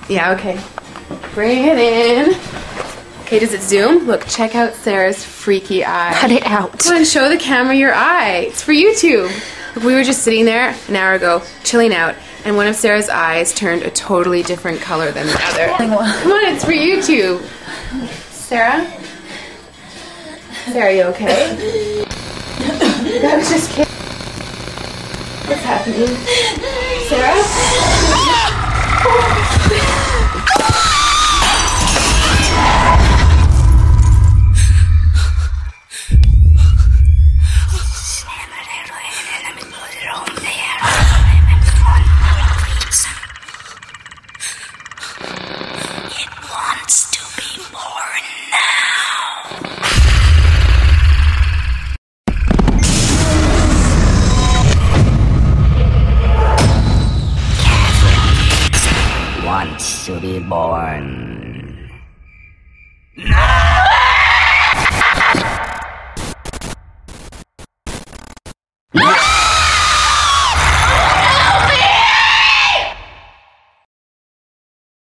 Yeah, okay. Bring it in. Okay, does it zoom? Look, check out Sarah's freaky eye. Cut it out. Come on, show the camera your eye. It's for YouTube. Look, we were just sitting there an hour ago, chilling out, and one of Sarah's eyes turned a totally different color than the other. Come on, it's for YouTube. Sarah? Sarah, you okay? I was just kidding. What's happening? Sarah? It wants to be born now. Catherine wants to be born.